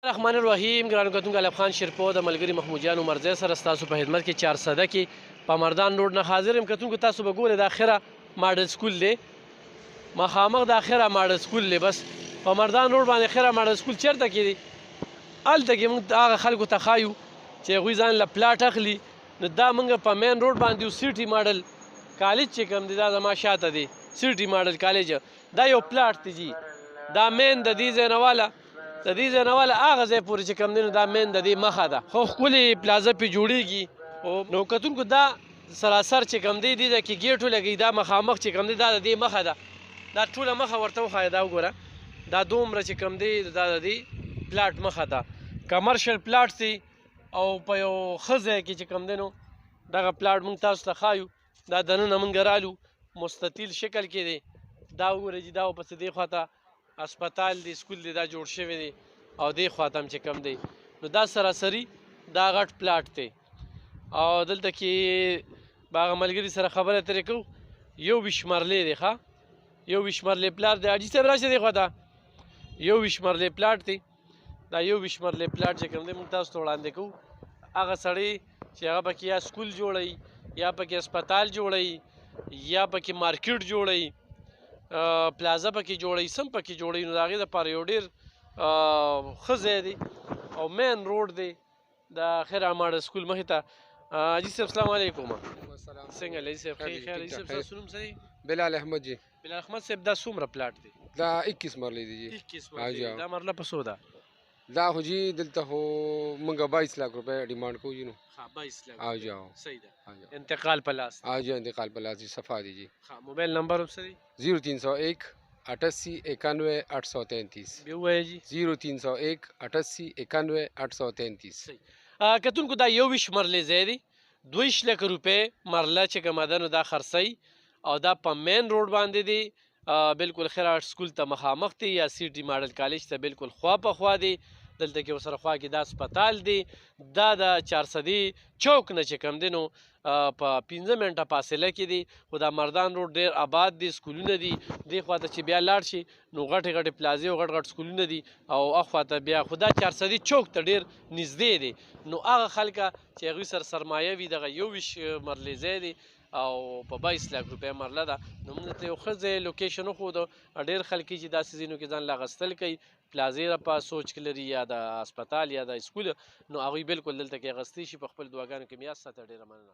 الرحمن الرحیم ګرانو کتونکو الف خان شیرپو د ملګري محمود جان عمرزی سره ستاسو په خدمت کې 400 کې په مردان روډ نه حاضر یم. کتونکو تاسو به ګورئ د اخره ماډل سکول دی، مخامخ د اخره ماډل سکول دی. بس په مردان روډ باندې اخره ماډل سکول چیرته کې دی؟ هلته کې موږ هغه خلکو ته ښایو چې هغوی ځان له پلاټ اخلي. نو دا موږ په مین روډ باندې یو سیټي ماډل کالج چې کوم دی دا زما شاته دی، سیټي ماډل کالج. دا یو پلاټ دی جي، دا مین د دې ځای نه واله د دې ځای نه واله هغه ځای پورې چې کوم دی نو دا مین د دې مخه ده. خو ښکلې پلازه پې جوړېږي. نو کتونکو دا سراسر چې کوم دی دې ځای کې ګیټ ولګوي، دا مخامخ چې کوم دی دا د دې مخه ده. دا ټوله مخه ورته وښایه، دا وګوره دا دومره چې کوم دی دا د دې پلاټ مخه ده. کمرشل پلاټ دی او په یو ښه ځای کې چې کوم دی نو دغه پلاټ موږ تاسو ته ښایو. دا دننه موږ رالو، مستطیل شکل کې دی. دا وګورئ چې دا ورپسې دې خواته اسپتال دی، سکول دی، دا جوړ شوی دی او دې خواته هم چې کوم دی نو دا سراسري دا غټ پلاټ دی. او دلته کې به هغه ملګري سره خبره ترې کوو. 21 مرلې دی، ښه 21 مرلې پلاټ دی. حاجي صاحب راشه دې خواته 21 مرلې پلاټ دی. دا 21 مرلې پلاټ چې کوم دی موږ تاسو ته وړاندې کوو. هغه سړی چې هغه پکې یا سکول جوړوي، یا پکې اسپتال جوړوي، یا پکې مارکیټ جوړوي، پلازه پکې جوړوي، سم پکې جوړوي. نو د هغې دپاره یو ډېر ښه ځای دی او مین روډ دی د خیره ماډل سکول مخې ته. حاجي صاحب السلام علیکم. څنګه حاجي صاحب خیر خیر؟ حاجي صاحب ستاسو نوم څه دی؟ بلال احمد جی. بلال احمد صاحب دا څومره پلاټ دی؟ دا 21 مرلې دی جی. 21 مرلې. دا مرله په څو ده؟ دا خو جی دلته خو موږ 22 लाख रुपए ډیمانډ کوو جی. نو ها 22 लाख. آ جاؤ صحیح ده. انتقال په لاس. آ جاؤ انتقال په لاس جی. صفا دی جی. ها موبایل نمبر هم څه دی؟ 0301 88 91 833. بیا ووایه جی. 0301 88 91 833. صحیح. کتونکو دا 21 مرلې ځای دی، 22 لک روپۍ مرله چې کومه ده نو دا خرڅوي او دا په مین روډ باندې دی. بالکل خیرات سکول ته مخامخ دی، یا سیټي ماډل کالج ته بالکل خوا په خوا دی. دلته کې ورسره خوا کې دا اسپتال دی. دا د 400 چوک نه چې کوم دی نو په 15 منټه فاصله کې دی. خو دا مردان روډ ډېر آباد دی، سکولونه دي. دې خواته چې بیا لاړ شي نو غټې غټې پلازې او غټ غټ سکولونه دي، او اخواته بیا خو دا 400 چوک ته ډېر نږدې دی. نو هغه خلکه چې هغوی سره سرمایه وي دغه 21 مرلې ځای دی او په 22 लाख روپۍ مرله ده. نو موږ ته یو ښه ځای لوکیشن وښودو. ډېر خلک چې داسې ځایونو کې ځان له اغوستل کوي، پلازې په سوچ کې لري یا د اسپتال یا د سکول، نو هغوی بالکل دلته کې اغوستی شي. په خپل دعاګانو کې مې یاد ساته. ډېره مننه.